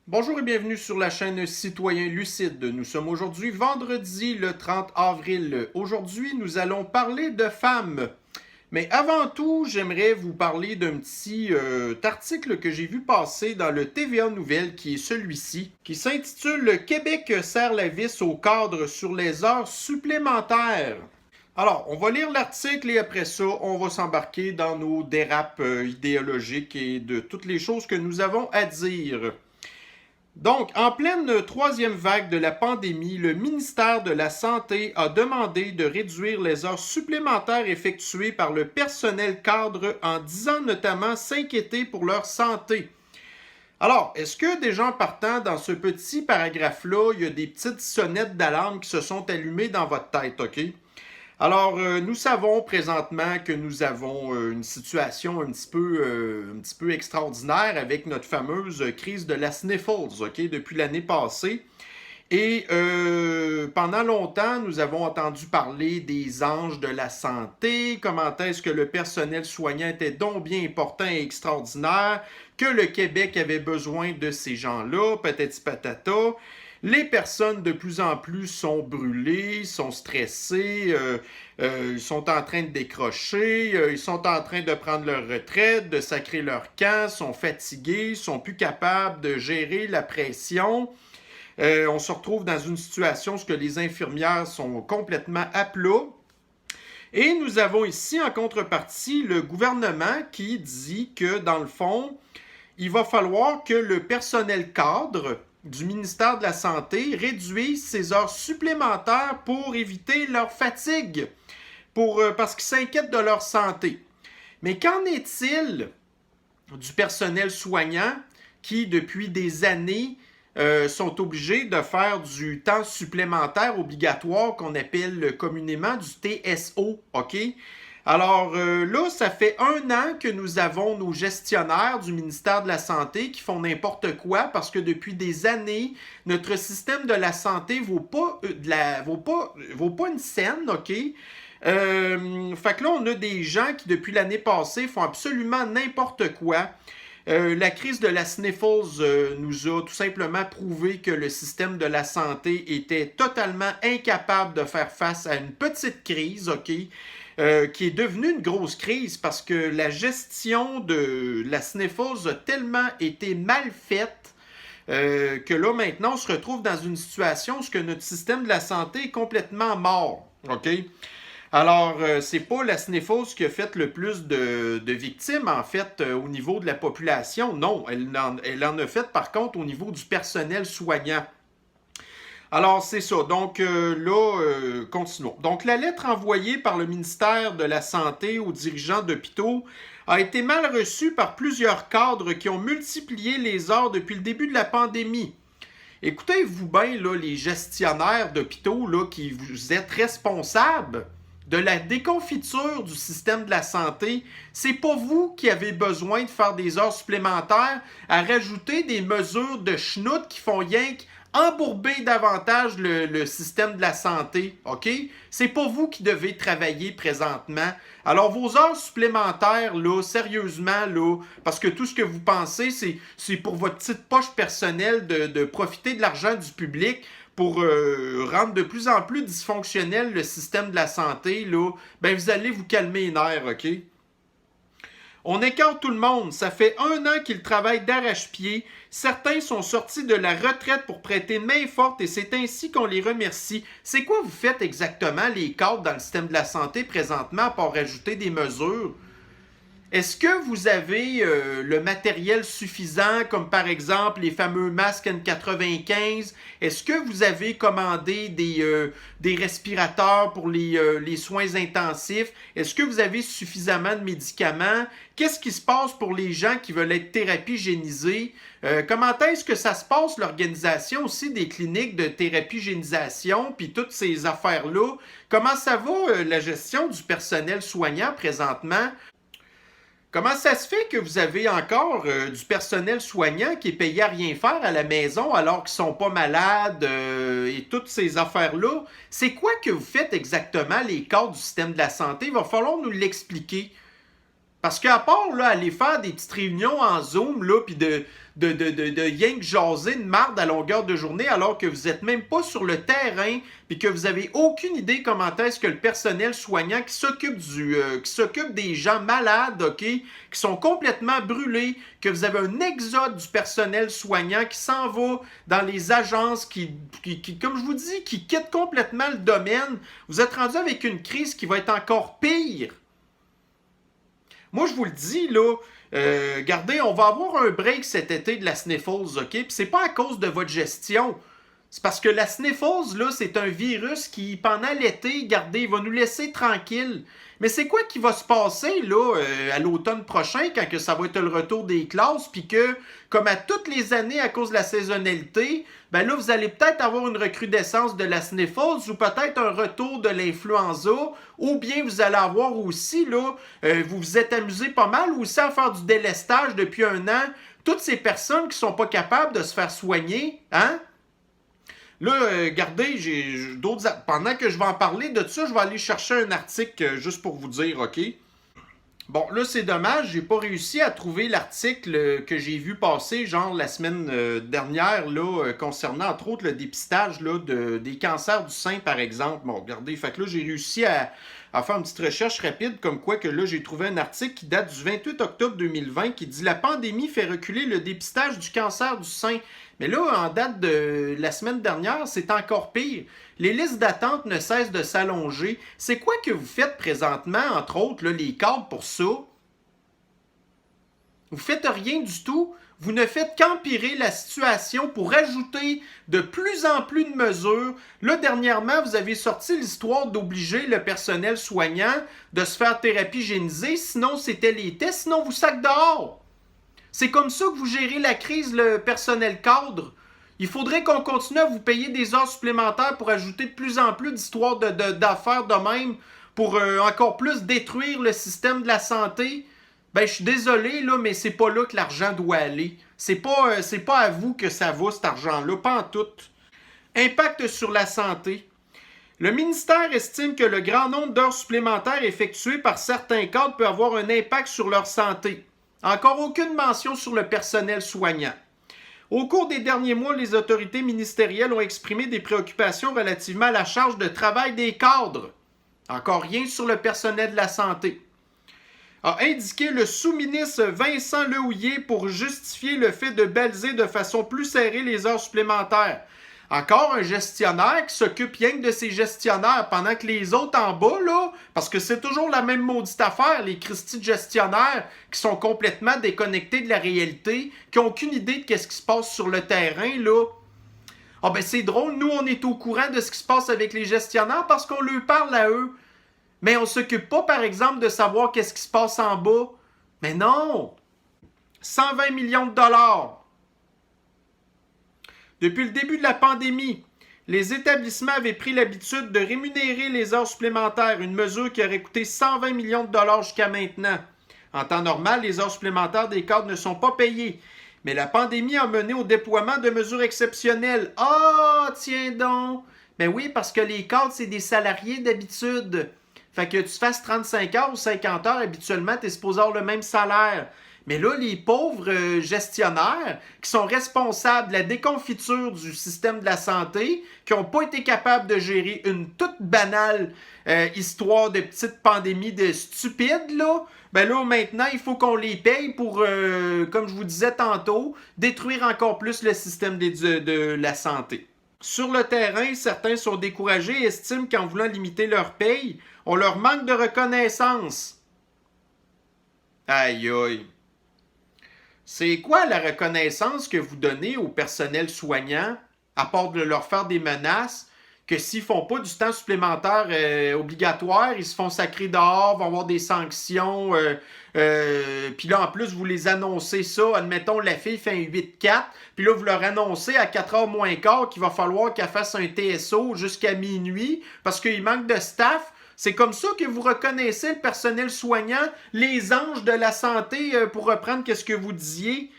Bonjour et bienvenue sur la chaîne Citoyen Lucide. Nous sommes aujourd'hui vendredi le 30 avril. Aujourd'hui, nous allons parler de femmes. Mais avant tout, j'aimerais vous parler d'un petit article que j'ai vu passer dans le TVA Nouvelles, qui est celui-ci, qui s'intitule Québec serre la vis au cadre sur les heures supplémentaires. Alors, on va lire l'article et après ça, on va s'embarquer dans nos dérapes idéologiques et de toutes les choses que nous avons à dire. Donc, en pleine troisième vague de la pandémie, le ministère de la Santé a demandé de réduire les heures supplémentaires effectuées par le personnel cadre en disant notamment s'inquiéter pour leur santé. Alors, est-ce que des gens partant dans ce petit paragraphe-là, il y a des petites sonnettes d'alarme qui se sont allumées dans votre tête, OK? Alors, nous savons présentement que nous avons une situation un petit peu extraordinaire avec notre fameuse crise de la sniffles, OK, depuis l'année passée. Et pendant longtemps, nous avons entendu parler des anges de la santé, comment est-ce que le personnel soignant était donc bien important et extraordinaire, que le Québec avait besoin de ces gens-là, patati patata. Les personnes de plus en plus sont brûlées, sont stressées, ils sont en train de décrocher, ils sont en train de prendre leur retraite, de sacrer leur camp, sont fatigués, sont plus capables de gérer la pression. On se retrouve dans une situation où les infirmières sont complètement à plat. Et nous avons ici en contrepartie le gouvernement qui dit que dans le fond, il va falloir que le personnel cadre du ministère de la Santé réduise ses heures supplémentaires pour éviter leur fatigue, parce qu'ils s'inquiètent de leur santé. Mais qu'en est-il du personnel soignant qui, depuis des années, sont obligés de faire du temps supplémentaire obligatoire qu'on appelle communément du TSO, OK? Alors là, ça fait 1 an que nous avons nos gestionnaires du ministère de la Santé qui font n'importe quoi parce que depuis des années, notre système de la santé vaut pas une scène, OK? Fait que là, on a des gens qui, depuis l'année passée, font absolument n'importe quoi. La crise de la sniffles nous a tout simplement prouvé que le système de la santé était totalement incapable de faire face à une petite crise, OK? Qui est devenue une grosse crise parce que la gestion de la sniffles a tellement été mal faite que là, maintenant, on se retrouve dans une situation où notre système de la santé est complètement mort, OK? Alors, c'est pas la sniffles qui a fait le plus de victimes, en fait, au niveau de la population. Non, elle en a fait, par contre, au niveau du personnel soignant. Alors, c'est ça. Donc, continuons. Donc, la lettre envoyée par le ministère de la Santé aux dirigeants d'hôpitaux a été mal reçue par plusieurs cadres qui ont multiplié les heures depuis le début de la pandémie. Écoutez-vous bien, là, les gestionnaires d'hôpitaux, là, qui vous êtes responsables de la déconfiture du système de la santé, c'est pas vous qui avez besoin de faire des heures supplémentaires à rajouter des mesures de schnout qui font rien qu'embourber davantage le système de la santé, OK? C'est pas vous qui devez travailler présentement. Alors, vos heures supplémentaires, là, sérieusement, là, parce que tout ce que vous pensez, c'est pour votre petite poche personnelle de profiter de l'argent du public, pour rendre de plus en plus dysfonctionnel le système de la santé, là, ben vous allez vous calmer les nerfs, OK? On écarte tout le monde. Ça fait 1 an qu'ils travaillent d'arrache-pied. Certains sont sortis de la retraite pour prêter main forte et c'est ainsi qu'on les remercie. C'est quoi vous faites exactement, les cadres, dans le système de la santé présentement, pour rajouter des mesures? Est-ce que vous avez le matériel suffisant, comme par exemple les fameux masques N95? Est-ce que vous avez commandé des respirateurs pour les soins intensifs? Est-ce que vous avez suffisamment de médicaments? Qu'est-ce qui se passe pour les gens qui veulent être thérapie génisée? Comment est-ce que ça se passe, l'organisation aussi des cliniques de thérapie génisation, puis toutes ces affaires-là? Comment ça va, la gestion du personnel soignant présentement? Comment ça se fait que vous avez encore du personnel soignant qui est payé à rien faire à la maison alors qu'ils sont pas malades et toutes ces affaires-là? C'est quoi que vous faites exactement, les cadres du système de la santé? Il va falloir nous l'expliquer. Parce qu'à part là, aller faire des petites réunions en Zoom, là, puis de rien que jaser de marde à longueur de journée, alors que vous n'êtes même pas sur le terrain, puis que vous n'avez aucune idée comment est-ce que le personnel soignant qui s'occupe des gens malades, ok, qui sont complètement brûlés, que vous avez un exode du personnel soignant qui s'en va dans les agences, qui, comme je vous dis, qui quitte complètement le domaine, vous êtes rendu avec une crise qui va être encore pire. Moi, je vous le dis, là, regardez, on va avoir un break cet été de la Sniffles, OK? Puis c'est pas à cause de votre gestion. C'est parce que la Sniffles, là, c'est un virus qui, pendant l'été, regardez, il va nous laisser tranquilles. Mais c'est quoi qui va se passer, là, à l'automne prochain, quand que ça va être le retour des classes, puis que, comme à toutes les années, à cause de la saisonnalité, ben là, vous allez peut-être avoir une recrudescence de la Sniffles, ou peut-être un retour de l'influenza, ou bien vous allez avoir aussi, là, vous vous êtes amusé pas mal aussi à faire du délestage depuis un an, toutes ces personnes qui sont pas capables de se faire soigner, hein? Là, regardez, j'ai d'autres. Pendant que je vais en parler de ça, je vais aller chercher un article juste pour vous dire, OK? Bon, là, c'est dommage, j'ai pas réussi à trouver l'article que j'ai vu passer, genre la semaine dernière, là, concernant entre autres le dépistage là, des cancers du sein, par exemple. Bon, regardez, fait que là, j'ai réussi à faire une petite recherche rapide, comme quoi que là, j'ai trouvé un article qui date du 28 octobre 2020 qui dit la pandémie fait reculer le dépistage du cancer du sein. Mais là, en date de la semaine dernière, c'est encore pire. Les listes d'attente ne cessent de s'allonger. C'est quoi que vous faites présentement, entre autres, là, les cadres pour ça? Vous faites rien du tout. Vous ne faites qu'empirer la situation pour ajouter de plus en plus de mesures. Là, dernièrement, vous avez sorti l'histoire d'obliger le personnel soignant de se faire thérapie génisée. Sinon, c'était les tests. Sinon, vous sac dehors. C'est comme ça que vous gérez la crise, le personnel cadre. Il faudrait qu'on continue à vous payer des heures supplémentaires pour ajouter de plus en plus d'histoires d'affaires de même pour encore plus détruire le système de la santé. Ben, je suis désolé, là, mais c'est pas là que l'argent doit aller. C'est pas à vous que ça va, cet argent-là, pas en tout. Impact sur la santé. Le ministère estime que le grand nombre d'heures supplémentaires effectuées par certains cadres peut avoir un impact sur leur santé. Encore aucune mention sur le personnel soignant. Au cours des derniers mois, les autorités ministérielles ont exprimé des préoccupations relativement à la charge de travail des cadres. Encore rien sur le personnel de la santé. A indiqué le sous-ministre Vincent Lehouillier pour justifier le fait de baliser de façon plus serrée les heures supplémentaires. Encore un gestionnaire qui s'occupe rien que de ses gestionnaires pendant que les autres en bas, là, parce que c'est toujours la même maudite affaire, les Christy de gestionnaires qui sont complètement déconnectés de la réalité, qui n'ont aucune idée de ce qui se passe sur le terrain, là. Ah ben c'est drôle, nous on est au courant de ce qui se passe avec les gestionnaires parce qu'on leur parle à eux. Mais on ne s'occupe pas, par exemple, de savoir qu'est-ce qui se passe en bas. Mais non! 120 millions de dollars. Depuis le début de la pandémie, les établissements avaient pris l'habitude de rémunérer les heures supplémentaires, une mesure qui aurait coûté 120 millions de dollars jusqu'à maintenant. En temps normal, les heures supplémentaires des cadres ne sont pas payées. Mais la pandémie a mené au déploiement de mesures exceptionnelles. Ah, tiens donc! Ben oui, parce que les cadres, c'est des salariés d'habitude. Fait que tu fasses 35 heures ou 50 heures, habituellement, tu es supposé avoir le même salaire. Mais là, les pauvres gestionnaires qui sont responsables de la déconfiture du système de la santé, qui n'ont pas été capables de gérer une toute banale histoire de petite pandémie de stupides, là, ben là, maintenant, il faut qu'on les paye pour, comme je vous disais tantôt, détruire encore plus le système de la santé. Sur le terrain, certains sont découragés et estiment qu'en voulant limiter leur paye, on leur manque de reconnaissance. Aïe aïe. C'est quoi la reconnaissance que vous donnez au personnel soignant, à part de leur faire des menaces, que s'ils ne font pas du temps supplémentaire obligatoire, ils se font sacrer dehors, vont avoir des sanctions, puis là, en plus, vous les annoncez ça, admettons, la fille fait un 8-4, puis là, vous leur annoncez à 4h moins quart qu'il va falloir qu'elle fasse un TSO jusqu'à minuit, parce qu'il manque de staff. C'est comme ça que vous reconnaissez le personnel soignant, les anges de la santé, pour reprendre ce que vous disiez.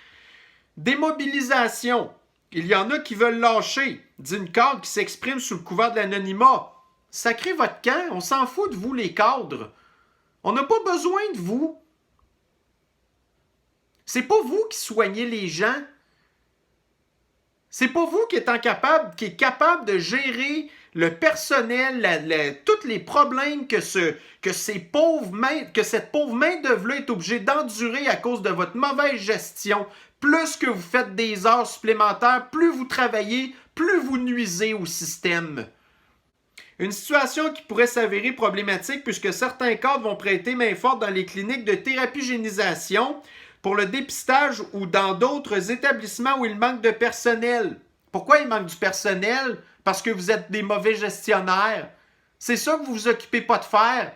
Démobilisation. Il y en a qui veulent lâcher, dit une cadre qui s'exprime sous le couvert de l'anonymat. Sacrez votre camp, on s'en fout de vous les cadres. On n'a pas besoin de vous. C'est pas vous qui soignez les gens. C'est pas vous qui êtes capable de gérer le personnel, tous les problèmes que cette pauvre main-d'œuvre-là est obligée d'endurer à cause de votre mauvaise gestion. Plus que vous faites des heures supplémentaires, plus vous travaillez, plus vous nuisez au système. Une situation qui pourrait s'avérer problématique puisque certains cadres vont prêter main forte dans les cliniques de thérapie-génisation pour le dépistage ou dans d'autres établissements où il manque de personnel. Pourquoi il manque du personnel? Parce que vous êtes des mauvais gestionnaires. C'est ça que vous vous occupez pas de faire.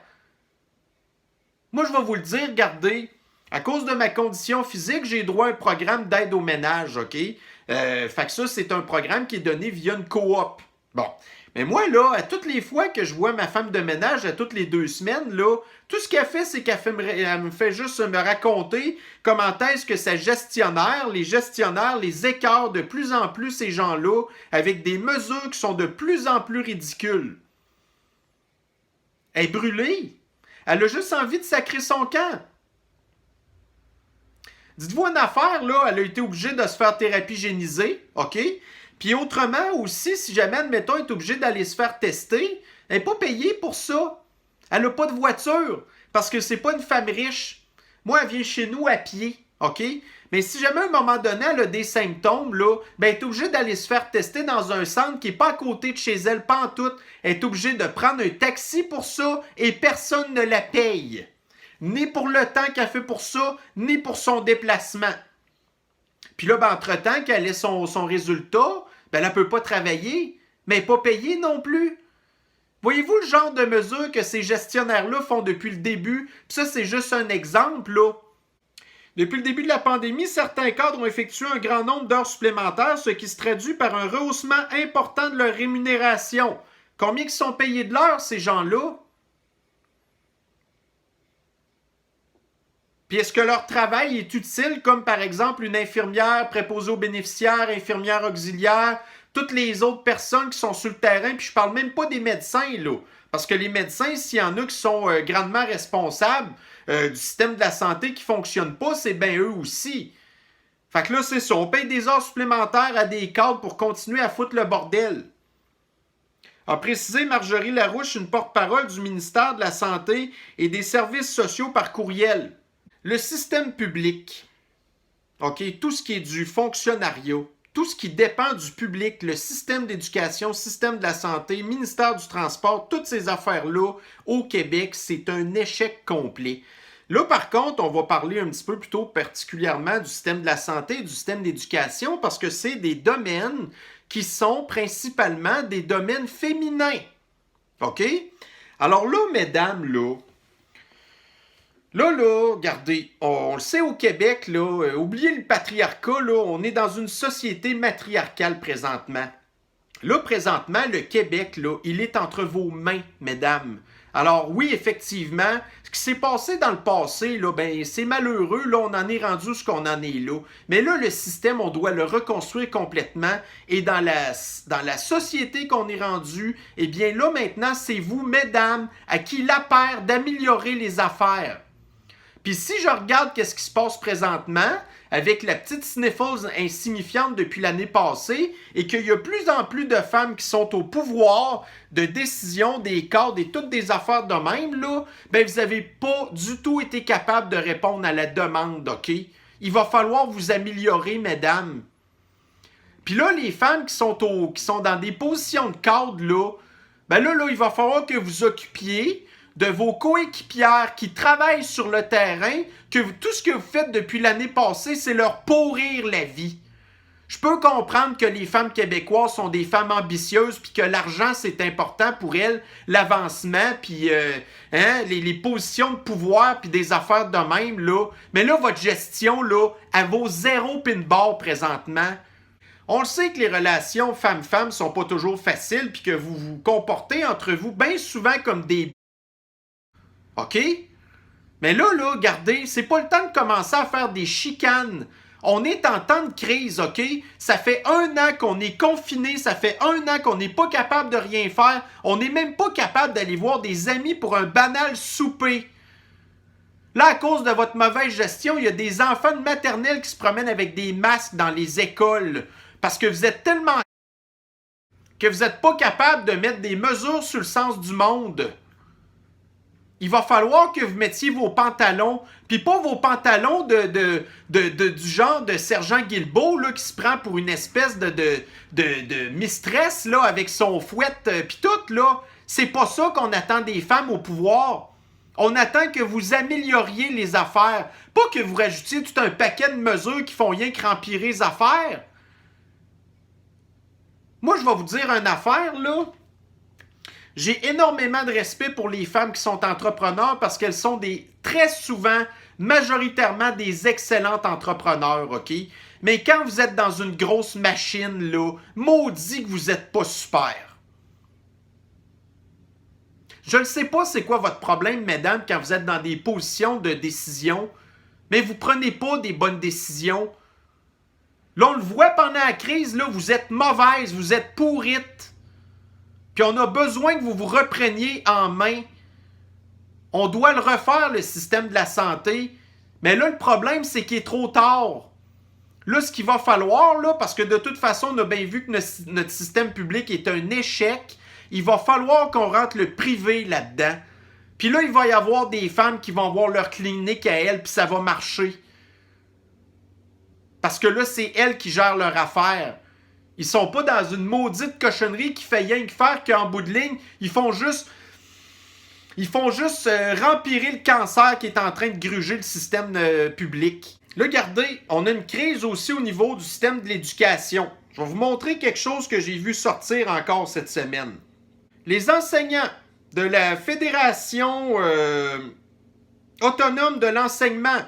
Moi, je vais vous le dire, regardez, à cause de ma condition physique, j'ai droit à un programme d'aide au ménage, OK? Fait que ça, c'est un programme qui est donné via une coop. Bon. Mais moi, là, à toutes les fois que je vois ma femme de ménage, à toutes les 2 semaines, là, tout ce qu'elle fait, c'est qu'elle me fait juste me raconter comment est-ce que sa gestionnaire, les écartent de plus en plus ces gens-là avec des mesures qui sont de plus en plus ridicules. Elle est brûlée. Elle a juste envie de sacrer son camp. Dites-vous une affaire, là, elle a été obligée de se faire thérapie génisée, OK? Puis autrement aussi, si jamais, admettons, elle est obligée d'aller se faire tester, elle n'est pas payée pour ça. Elle n'a pas de voiture, parce que c'est pas une femme riche. Moi, elle vient chez nous à pied, OK? Mais si jamais à un moment donné, elle a des symptômes, là, ben, elle est obligée d'aller se faire tester dans un centre qui n'est pas à côté de chez elle, pas en tout. Elle est obligée de prendre un taxi pour ça et personne ne la paye. Ni pour le temps qu'elle fait pour ça, ni pour son déplacement. Puis là, ben, entre-temps, qu'elle ait son résultat, ben, elle ne peut pas travailler, mais elle n'est pas payée non plus. Voyez-vous le genre de mesures que ces gestionnaires-là font depuis le début? Puis ça, c'est juste un exemple, là. Depuis le début de la pandémie, certains cadres ont effectué un grand nombre d'heures supplémentaires, ce qui se traduit par un rehaussement important de leur rémunération. Combien ils sont payés de l'heure, ces gens-là? Puis est-ce que leur travail est utile, comme par exemple une infirmière préposée aux bénéficiaires, infirmière auxiliaire, toutes les autres personnes qui sont sur le terrain, puis je parle même pas des médecins, là. Parce que les médecins, s'il y en a qui sont grandement responsables du système de la santé qui ne fonctionne pas, c'est bien eux aussi. Fait que là, c'est ça. On paye des heures supplémentaires à des cadres pour continuer à foutre le bordel. A précisé Marjorie Larouche, une porte-parole du ministère de la Santé et des Services sociaux par courriel. Le système public, OK, tout ce qui est du fonctionnariat, tout ce qui dépend du public, le système d'éducation, système de la santé, ministère du transport, toutes ces affaires-là au Québec, c'est un échec complet. Là, par contre, on va parler un petit peu plutôt particulièrement du système de la santé et du système d'éducation parce que c'est des domaines qui sont principalement des domaines féminins. OK? Alors là, mesdames, là, regardez, on le sait au Québec, là, oubliez le patriarcat, là, on est dans une société matriarcale présentement. Là, présentement, le Québec, là, il est entre vos mains, mesdames. Alors oui, effectivement, ce qui s'est passé dans le passé, là, ben, c'est malheureux, là, on en est rendu ce qu'on en est là. Mais là, le système, on doit le reconstruire complètement. Et dans la société qu'on est rendu, eh bien là, maintenant, c'est vous, mesdames, à qui l'affaire d'améliorer les affaires. Puis si je regarde qu'est-ce qui se passe présentement avec la petite Sniffles insignifiante depuis l'année passée et qu'il y a plus en plus de femmes qui sont au pouvoir de décision des cadres et toutes des affaires de même, là, ben vous n'avez pas du tout été capable de répondre à la demande, OK? Il va falloir vous améliorer, mesdames. Puis là, les femmes qui sont dans des positions de cadre, là, ben là, il va falloir que vous occupiez de vos coéquipières qui travaillent sur le terrain, que tout ce que vous faites depuis l'année passée, c'est leur pourrir la vie. Je peux comprendre que les femmes québécoises sont des femmes ambitieuses puis que l'argent, c'est important pour elles, l'avancement, puis les positions de pouvoir puis des affaires de même, là. Mais là, votre gestion, là, elle vaut 0 pin-bar présentement. On le sait que les relations femmes-femmes sont pas toujours faciles puis que vous vous comportez entre vous bien souvent comme des OK? Mais là, regardez, c'est pas le temps de commencer à faire des chicanes. On est en temps de crise, OK? Ça fait 1 an qu'on est confiné, ça fait 1 an qu'on n'est pas capable de rien faire. On n'est même pas capable d'aller voir des amis pour un banal souper. Là, à cause de votre mauvaise gestion, il y a des enfants de maternelle qui se promènent avec des masques dans les écoles parce que vous êtes tellement que vous n'êtes pas capable de mettre des mesures sur le sens du monde. Il va falloir que vous mettiez vos pantalons, puis pas vos pantalons du genre de sergent Guilbeault là, qui se prend pour une espèce de mistress là, avec son fouet, puis tout, là. C'est pas ça qu'on attend des femmes au pouvoir. On attend que vous amélioriez les affaires, pas que vous rajoutiez tout un paquet de mesures qui font rien que rempirer les affaires. Moi, je vais vous dire une affaire, là. J'ai énormément de respect pour les femmes qui sont entrepreneurs parce qu'elles sont très souvent, majoritairement, des excellentes entrepreneurs, OK? Mais quand vous êtes dans une grosse machine, là, maudit que vous n'êtes pas super. Je ne sais pas c'est quoi votre problème, mesdames, quand vous êtes dans des positions de décision, mais vous ne prenez pas des bonnes décisions. Là, on le voit pendant la crise, là, vous êtes mauvaise, vous êtes pourrite. Puis on a besoin que vous vous repreniez en main. On doit le refaire, le système de la santé. Mais là, le problème, c'est qu'il est trop tard. Là, ce qu'il va falloir, là, parce que de toute façon, on a bien vu que notre système public est un échec, il va falloir qu'on rentre le privé là-dedans. Puis là, il va y avoir des femmes qui vont avoir leur clinique à elles, puis ça va marcher. Parce que là, c'est elles qui gèrent leur affaire. Ils sont pas dans une maudite cochonnerie qui fait rien que faire qu'en bout de ligne, ils font juste rempirer le cancer qui est en train de gruger le système public. Là, regardez, on a une crise aussi au niveau du système de l'éducation. Je vais vous montrer quelque chose que j'ai vu sortir encore cette semaine. Les enseignants de la Fédération autonome de l'enseignement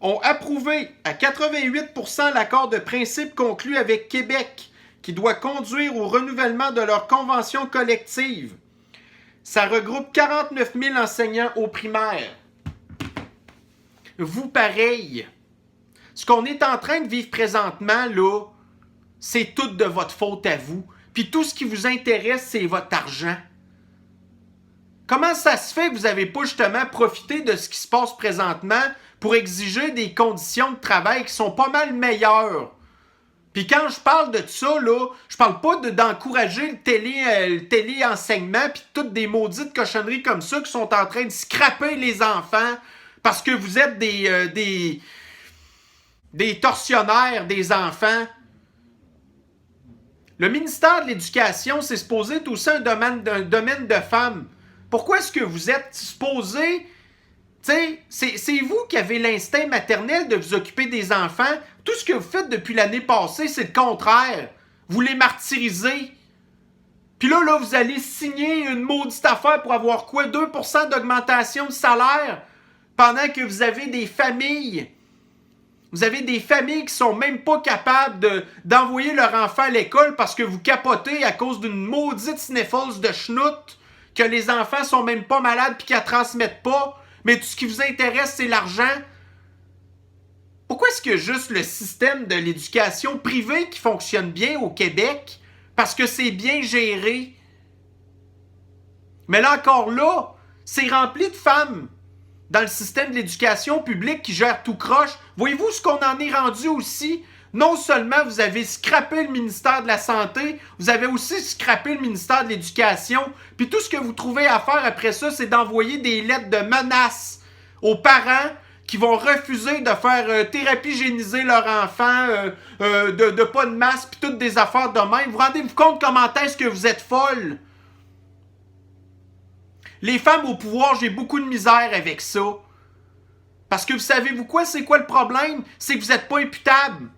ont approuvé à 88% l'accord de principe conclu avec Québec qui doit conduire au renouvellement de leur convention collective. Ça regroupe 49 000 enseignants au primaire. Vous, pareil. Ce qu'on est en train de vivre présentement, là, c'est tout de votre faute à vous. Puis tout ce qui vous intéresse, c'est votre argent. Comment ça se fait que vous n'avez pas justement profité de ce qui se passe présentement pour exiger des conditions de travail qui sont pas mal meilleures? Puis quand je parle de ça, là, je parle pas d'encourager le téléenseignement puis toutes des maudites cochonneries comme ça qui sont en train de scraper les enfants parce que vous êtes des tortionnaires des enfants. Le ministère de l'Éducation, c'est supposé être aussi un domaine de femmes. Pourquoi est-ce que vous êtes supposé... C'est vous qui avez l'instinct maternel de vous occuper des enfants. Tout ce que vous faites depuis l'année passée, c'est le contraire. Vous les martyrisez. Puis là, vous allez signer une maudite affaire pour avoir quoi? 2% d'augmentation de salaire pendant que vous avez des familles. Vous avez des familles qui sont même pas capables d'envoyer leur enfant à l'école parce que vous capotez à cause d'une maudite sniffles de schnout, que les enfants sont même pas malades puis qu'ils la transmettent pas. Mais tout ce qui vous intéresse, c'est l'argent. Pourquoi est-ce que juste le système de l'éducation privée qui fonctionne bien au Québec? Parce que c'est bien géré. Mais là encore là, c'est rempli de femmes dans le système de l'éducation publique qui gère tout croche. Voyez-vous ce qu'on en est rendu aussi? Non seulement vous avez scrappé le ministère de la Santé, vous avez aussi scrappé le ministère de l'Éducation, puis tout ce que vous trouvez à faire après ça, c'est d'envoyer des lettres de menaces aux parents qui vont refuser de faire thérapie géniser leur enfant, de pas de masque, puis toutes des affaires de même. Vous rendez-vous compte comment est-ce que vous êtes folle? Les femmes au pouvoir, j'ai beaucoup de misère avec ça. Parce que vous savez-vous quoi? C'est quoi le problème? C'est que vous n'êtes pas imputables.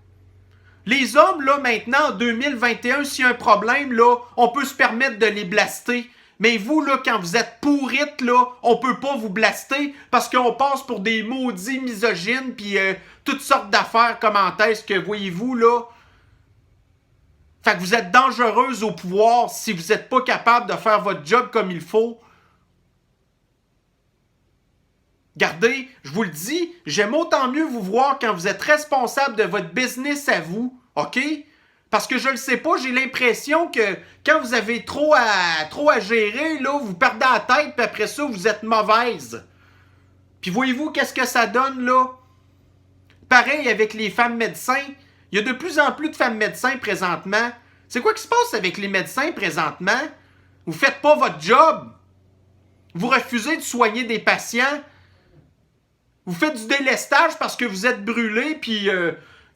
Les hommes, là, maintenant, en 2021, s'il y a un problème, là, on peut se permettre de les blaster. Mais vous, là, quand vous êtes pourrites, là, on peut pas vous blaster parce qu'on passe pour des maudits misogynes pis toutes sortes d'affaires. Comment est-ce que, voyez-vous, là? Fait que vous êtes dangereuse au pouvoir si vous n'êtes pas capable de faire votre job comme il faut. Regardez, je vous le dis, j'aime autant mieux vous voir quand vous êtes responsable de votre business à vous, OK? Parce que je le sais pas, j'ai l'impression que quand vous avez trop à gérer, là, vous perdez la tête, puis après ça, vous êtes mauvaise. Puis voyez-vous qu'est-ce que ça donne, là? Pareil avec les femmes médecins. Il y a de plus en plus de femmes médecins présentement. C'est quoi qui se passe avec les médecins présentement? Vous faites pas votre job. Vous refusez de soigner des patients. Vous faites du délestage parce que vous êtes brûlé, puis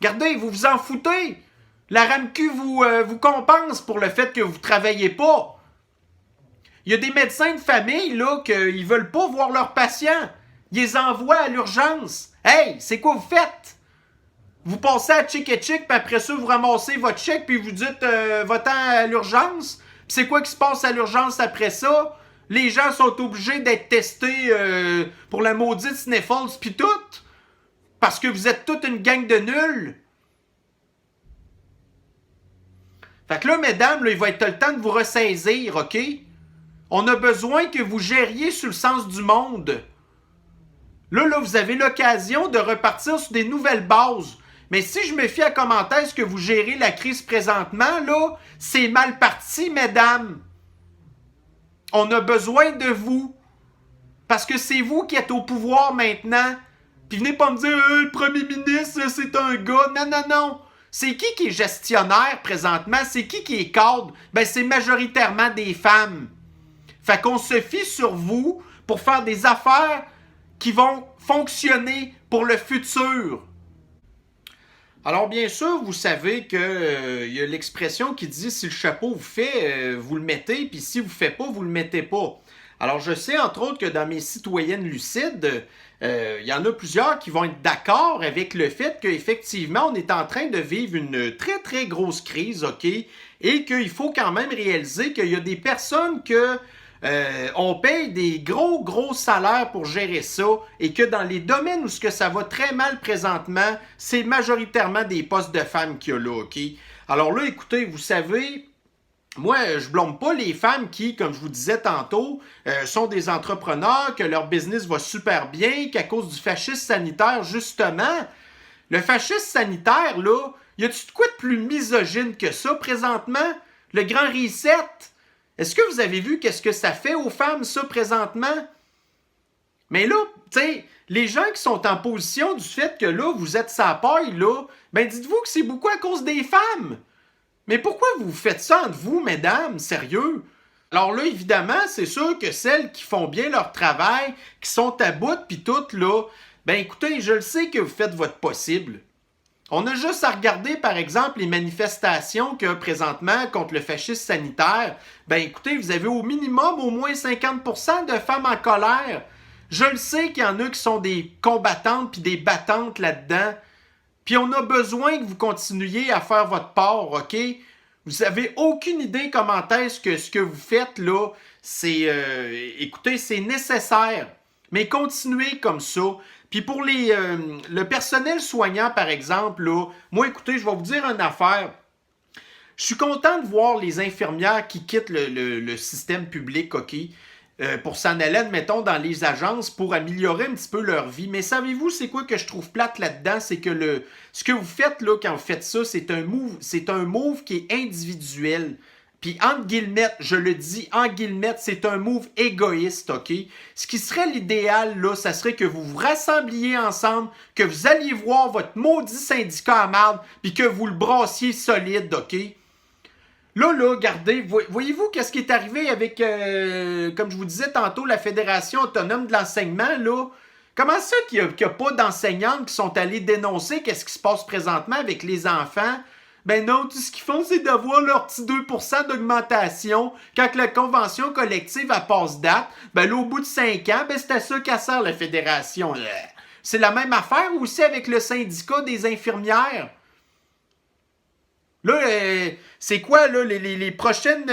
regardez, vous vous en foutez. La RAMQ vous compense pour le fait que vous ne travaillez pas. Il y a des médecins de famille là qu'ils veulent pas voir leurs patients. Ils les envoient à l'urgence. Hey, c'est quoi vous faites? Vous passez à chick et chick, puis après ça, vous ramassez votre chèque, puis vous dites va-t'en à l'urgence. Puis c'est quoi qui se passe à l'urgence après ça? Les gens sont obligés d'être testés pour la maudite sniffles pis tout. Parce que vous êtes toute une gang de nuls. Fait que là, mesdames, là, il va être le temps de vous ressaisir, OK? On a besoin que vous gériez sur le sens du monde. Là, vous avez l'occasion de repartir sur des nouvelles bases. Mais si je me fie à comment est-ce que vous gérez la crise présentement, là, c'est mal parti, mesdames. On a besoin de vous. Parce que c'est vous qui êtes au pouvoir maintenant. Puis venez pas me dire le premier ministre, c'est un gars. Non, non, non. C'est qui est gestionnaire présentement? C'est qui est cadre? Ben, c'est majoritairement des femmes. Fait qu'on se fie sur vous pour faire des affaires qui vont fonctionner pour le futur. Alors, bien sûr, vous savez qu'il y a l'expression qui dit si le chapeau vous fait, vous le mettez, puis si vous ne faites pas, vous ne le mettez pas. Alors, je sais, entre autres, que dans mes citoyennes lucides, il y en a plusieurs qui vont être d'accord avec le fait qu'effectivement, on est en train de vivre une très, très grosse crise, OK? Et qu'il faut quand même réaliser qu'il y a des personnes que on paye des gros salaires pour gérer ça et que dans les domaines où ce que ça va très mal présentement, c'est majoritairement des postes de femmes qu'il y a là, OK? Alors là, écoutez, vous savez, moi, je blâme pas les femmes qui, comme je vous disais tantôt, sont des entrepreneurs, que leur business va super bien, qu'à cause du fascisme sanitaire, justement, le fascisme sanitaire, là, y a-tu de quoi de plus misogyne que ça présentement? Le grand reset? Est-ce que vous avez vu qu'est-ce que ça fait aux femmes, ça, présentement? Mais là, tu sais, les gens qui sont en position du fait que là, vous êtes sa paille, là, ben dites-vous que c'est beaucoup à cause des femmes. Mais pourquoi vous faites ça entre vous, mesdames? Sérieux? Alors là, évidemment, c'est sûr que celles qui font bien leur travail, qui sont à bout, puis toutes, là, ben écoutez, je le sais que vous faites votre possible. On a juste à regarder, par exemple, les manifestations qu'il y a présentement contre le fascisme sanitaire. Ben écoutez, vous avez au minimum au moins 50% de femmes en colère. Je le sais qu'il y en a qui sont des combattantes puis des battantes là-dedans. Puis on a besoin que vous continuiez à faire votre part, OK? Vous avez aucune idée comment est-ce que ce que vous faites là, c'est... écoutez, c'est nécessaire. Mais continuez comme ça. Puis pour le personnel soignant, par exemple, là, moi, écoutez, je vais vous dire une affaire. Je suis content de voir les infirmières qui quittent le système public, OK? Pour s'en aller, admettons, dans les agences pour améliorer un petit peu leur vie. Mais savez-vous, c'est quoi que je trouve plate là-dedans? C'est que ce que vous faites là, quand vous faites ça, c'est un move qui est individuel. Puis, entre guillemets, je le dis, en guillemets, c'est un move égoïste, OK? Ce qui serait l'idéal, là, ça serait que vous vous rassembliez ensemble, que vous alliez voir votre maudit syndicat à marde, puis que vous le brassiez solide, OK? Là, regardez, voyez-vous qu'est-ce qui est arrivé avec, comme je vous disais tantôt, la Fédération autonome de l'enseignement, là? Comment ça qu'il n'y a pas d'enseignantes qui sont allées dénoncer qu'est-ce qui se passe présentement avec les enfants? Ben non, tout ce qu'ils font, c'est d'avoir leur petit 2% d'augmentation. Quand la convention collective elle passe date, ben là, au bout de 5 ans, ben c'est à ça qu'elle sert la Fédération. C'est la même affaire aussi avec le syndicat des infirmières. Là, c'est quoi là, les prochaines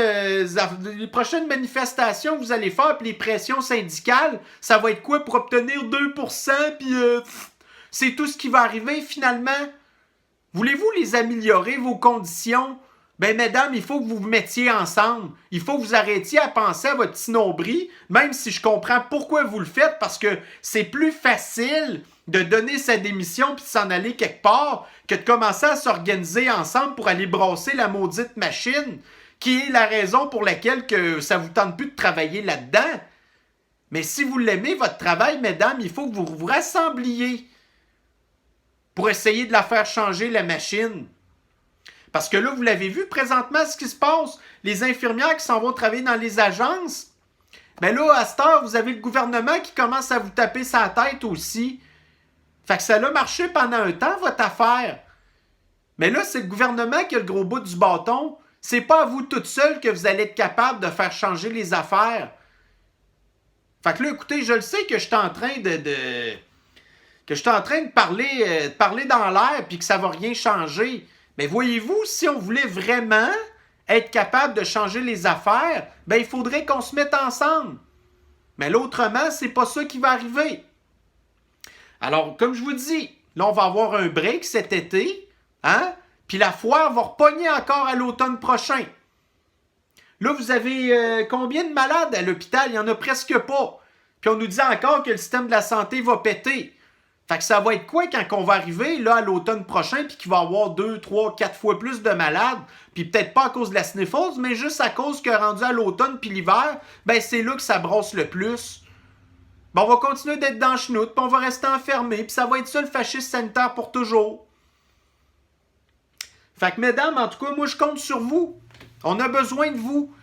manifestations que vous allez faire, puis les pressions syndicales, ça va être quoi pour obtenir 2%, puis c'est tout ce qui va arriver finalement? Voulez-vous les améliorer, vos conditions? Ben, mesdames, il faut que vous vous mettiez ensemble. Il faut que vous arrêtiez à penser à votre petit nombril, même si je comprends pourquoi vous le faites, parce que c'est plus facile de donner sa démission puis de s'en aller quelque part que de commencer à s'organiser ensemble pour aller brasser la maudite machine, qui est la raison pour laquelle que ça vous tente plus de travailler là-dedans. Mais si vous l'aimez, votre travail, mesdames, il faut que vous vous rassembliez pour essayer de la faire changer, la machine. Parce que là, vous l'avez vu présentement, ce qui se passe. Les infirmières qui s'en vont travailler dans les agences, bien là, à cette heure, vous avez le gouvernement qui commence à vous taper sa tête aussi. Fait que ça a marché pendant un temps, votre affaire. Mais là, c'est le gouvernement qui a le gros bout du bâton. C'est pas à vous toute seule que vous allez être capable de faire changer les affaires. Fait que là, écoutez, je le sais que je suis en train que je suis en train de parler dans l'air puis que ça va rien changer. Mais voyez-vous, si on voulait vraiment être capable de changer les affaires, ben il faudrait qu'on se mette ensemble. Mais là, autrement, c'est pas ça qui va arriver. Alors, comme je vous dis, là, on va avoir un break cet été, hein? Puis la foire va repogner encore à l'automne prochain. Là, vous avez combien de malades à l'hôpital? Il n'y en a presque pas. Puis on nous dit encore que le système de la santé va péter. Fait que ça va être quoi quand on va arriver là à l'automne prochain puis qu'il va y avoir 2, 3, 4 fois plus de malades? Puis peut-être pas à cause de la sniffose, mais juste à cause que rendu à l'automne puis l'hiver, ben c'est là que ça brosse le plus. Ben on va continuer d'être dans le chenoute, puis on va rester enfermé, puis ça va être ça le fascisme sanitaire pour toujours. Fait que mesdames, en tout cas, moi je compte sur vous. On a besoin de vous.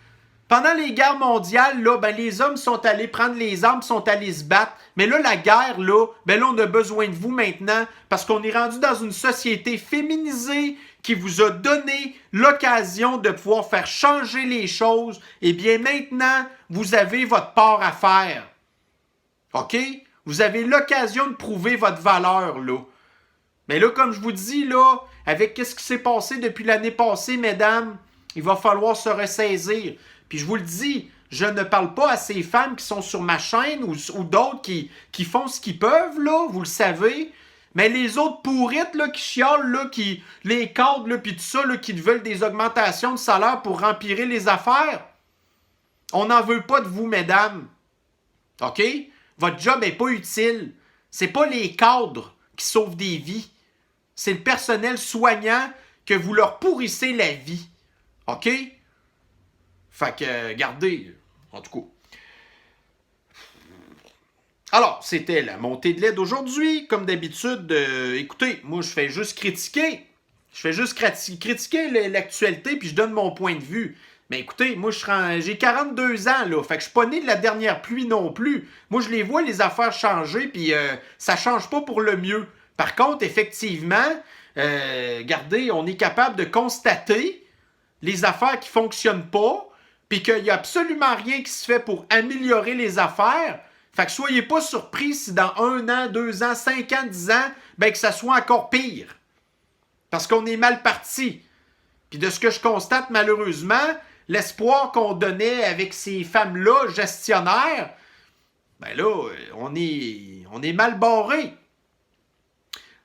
Pendant les guerres mondiales, là, ben, les hommes sont allés prendre les armes, sont allés se battre. Mais là, la guerre, là, ben là, on a besoin de vous maintenant parce qu'on est rendu dans une société féminisée qui vous a donné l'occasion de pouvoir faire changer les choses. Eh bien, maintenant, vous avez votre part à faire. OK? Vous avez l'occasion de prouver votre valeur, là. Mais là, comme je vous dis, là, avec ce qui s'est passé depuis l'année passée, mesdames, il va falloir se ressaisir. Puis je vous le dis, je ne parle pas à ces femmes qui sont sur ma chaîne ou d'autres qui font ce qu'ils peuvent, là, vous le savez. Mais les autres pourrites là, qui chiolent, là, les cadres, là, puis tout ça, là, qui veulent des augmentations de salaire pour empirer les affaires, on n'en veut pas de vous, mesdames. OK? Votre job n'est pas utile. C'est pas les cadres qui sauvent des vies. C'est le personnel soignant que vous leur pourrissez la vie. OK? Fait que, regardez, en tout cas. Alors, c'était la montée de lait d'aujourd'hui. Comme d'habitude, écoutez, moi, je fais juste critiquer. Je fais juste critiquer l'actualité, puis je donne mon point de vue. Mais écoutez, moi, j'ai 42 ans, là. Fait que je suis pas né de la dernière pluie non plus. Moi, je les vois, les affaires changer, puis ça change pas pour le mieux. Par contre, effectivement, regardez, on est capable de constater les affaires qui fonctionnent pas, puis qu'il n'y a absolument rien qui se fait pour améliorer les affaires. Fait que soyez pas surpris si dans 1 an, 2 ans, 5 ans, 10 ans, ben que ça soit encore pire. Parce qu'on est mal parti. Puis de ce que je constate, malheureusement, l'espoir qu'on donnait avec ces femmes-là, gestionnaires, ben là, on est mal barré.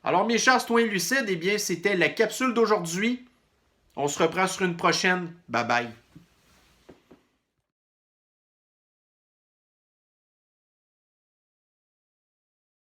Alors, mes chers citoyens lucides, eh bien, c'était la capsule d'aujourd'hui. On se reprend sur une prochaine. Bye bye.